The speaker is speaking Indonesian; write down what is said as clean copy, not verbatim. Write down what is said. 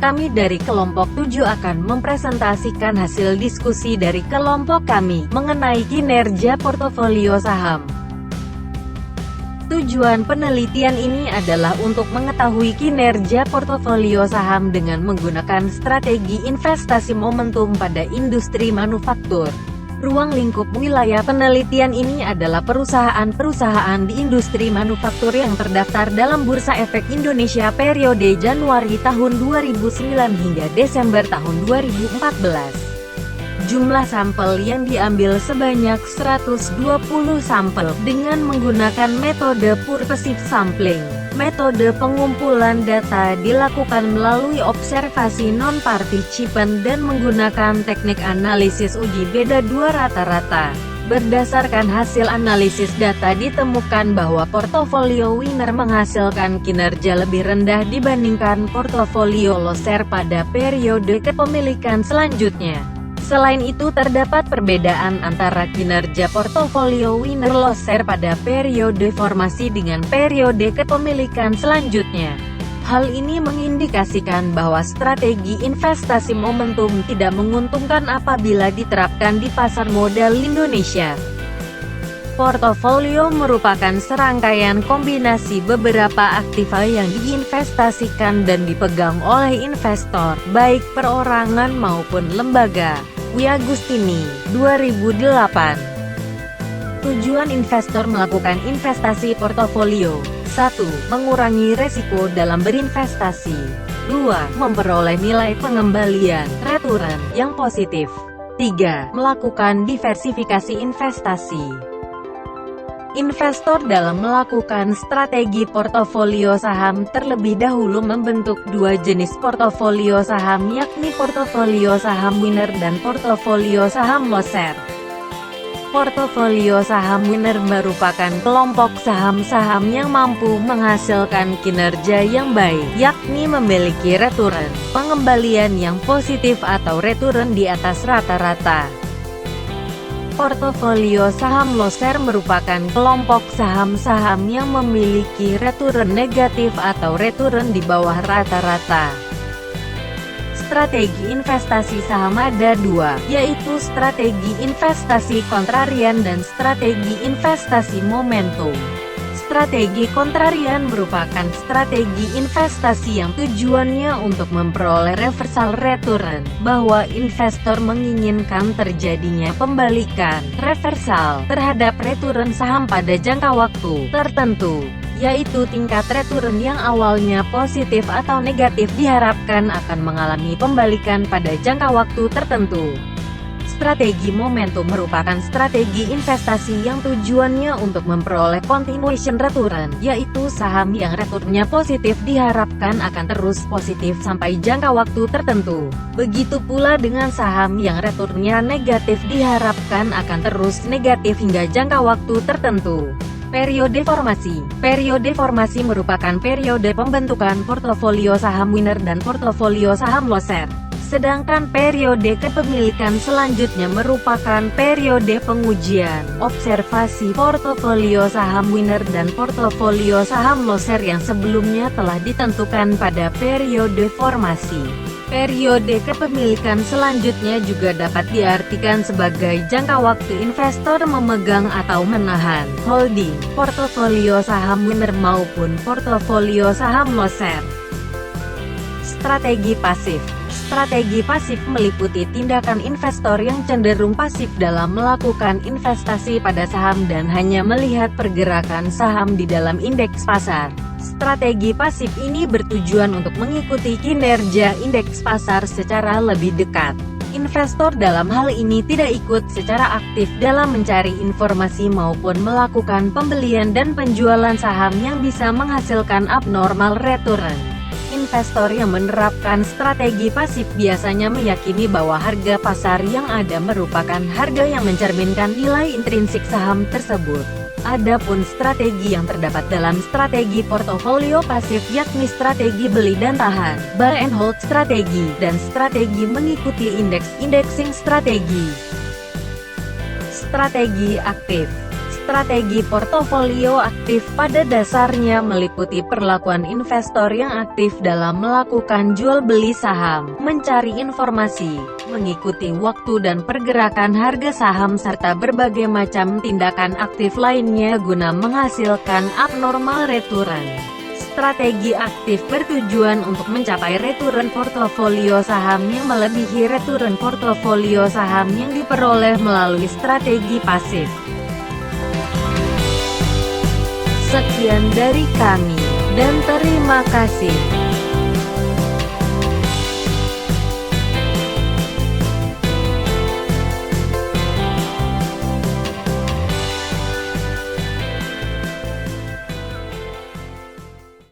Kami dari kelompok 7 akan mempresentasikan hasil diskusi dari kelompok kami mengenai kinerja portofolio saham. Tujuan penelitian ini adalah untuk mengetahui kinerja portofolio saham dengan menggunakan strategi investasi momentum pada industri manufaktur. Ruang lingkup wilayah penelitian ini adalah perusahaan-perusahaan di industri manufaktur yang terdaftar dalam Bursa Efek Indonesia periode Januari tahun 2009 hingga Desember tahun 2014. Jumlah sampel yang diambil sebanyak 120 sampel dengan menggunakan metode purposive sampling. Metode pengumpulan data dilakukan melalui observasi non-partisipan dan menggunakan teknik analisis uji beda dua rata-rata. Berdasarkan hasil analisis data ditemukan bahwa portofolio winner menghasilkan kinerja lebih rendah dibandingkan portofolio loser pada periode kepemilikan selanjutnya. Selain itu terdapat perbedaan antara kinerja portofolio winner loser pada periode formasi dengan periode kepemilikan selanjutnya. Hal ini mengindikasikan bahwa strategi investasi momentum tidak menguntungkan apabila diterapkan di pasar modal Indonesia. Portofolio merupakan serangkaian kombinasi beberapa aktiva yang diinvestasikan dan dipegang oleh investor, baik perorangan maupun lembaga. Wi Agustini, 2008. Tujuan investor melakukan investasi portofolio: 1. Mengurangi resiko dalam berinvestasi. 2. Memperoleh nilai pengembalian (return) yang positif. 3. Melakukan diversifikasi investasi. Investor dalam melakukan strategi portofolio saham terlebih dahulu membentuk dua jenis portofolio saham, yakni portofolio saham winner dan portofolio saham loser. Portofolio saham winner merupakan kelompok saham-saham yang mampu menghasilkan kinerja yang baik, yakni memiliki return pengembalian yang positif atau return di atas rata-rata. Portofolio saham loser merupakan kelompok saham-saham yang memiliki return negatif atau return di bawah rata-rata. Strategi investasi saham ada dua, yaitu strategi investasi kontrarian dan strategi investasi momentum. Strategi kontrarian merupakan strategi investasi yang tujuannya untuk memperoleh reversal return, bahwa investor menginginkan terjadinya pembalikan reversal terhadap return saham pada jangka waktu tertentu, yaitu tingkat return yang awalnya positif atau negatif diharapkan akan mengalami pembalikan pada jangka waktu tertentu. Strategi momentum merupakan strategi investasi yang tujuannya untuk memperoleh continuation return, yaitu saham yang returnnya positif diharapkan akan terus positif sampai jangka waktu tertentu. Begitu pula dengan saham yang returnnya negatif diharapkan akan terus negatif hingga jangka waktu tertentu. Periode formasi. Periode formasi merupakan periode pembentukan portofolio saham winner dan portofolio saham loser. Sedangkan periode kepemilikan selanjutnya merupakan periode pengujian, observasi portofolio saham winner dan portofolio saham loser yang sebelumnya telah ditentukan pada periode formasi. Periode kepemilikan selanjutnya juga dapat diartikan sebagai jangka waktu investor memegang atau menahan, holding, portofolio saham winner maupun portofolio saham loser. Strategi pasif. Strategi pasif meliputi tindakan investor yang cenderung pasif dalam melakukan investasi pada saham dan hanya melihat pergerakan saham di dalam indeks pasar. Strategi pasif ini bertujuan untuk mengikuti kinerja indeks pasar secara lebih dekat. Investor dalam hal ini tidak ikut secara aktif dalam mencari informasi maupun melakukan pembelian dan penjualan saham yang bisa menghasilkan abnormal return. Investor yang menerapkan strategi pasif biasanya meyakini bahwa harga pasar yang ada merupakan harga yang mencerminkan nilai intrinsik saham tersebut. Adapun strategi yang terdapat dalam strategi portofolio pasif yakni strategi beli dan tahan, buy and hold strategi, dan strategi mengikuti indexing strategi. Strategi aktif. Strategi portofolio aktif aktif pada dasarnya meliputi perlakuan investor yang aktif dalam melakukan jual beli saham, mencari informasi, mengikuti waktu dan pergerakan harga saham serta berbagai macam tindakan aktif lainnya guna menghasilkan abnormal return. Strategi aktif bertujuan untuk mencapai return portofolio saham yang melebihi return portofolio saham yang diperoleh melalui strategi pasif. Sekian dari kami, dan terima kasih.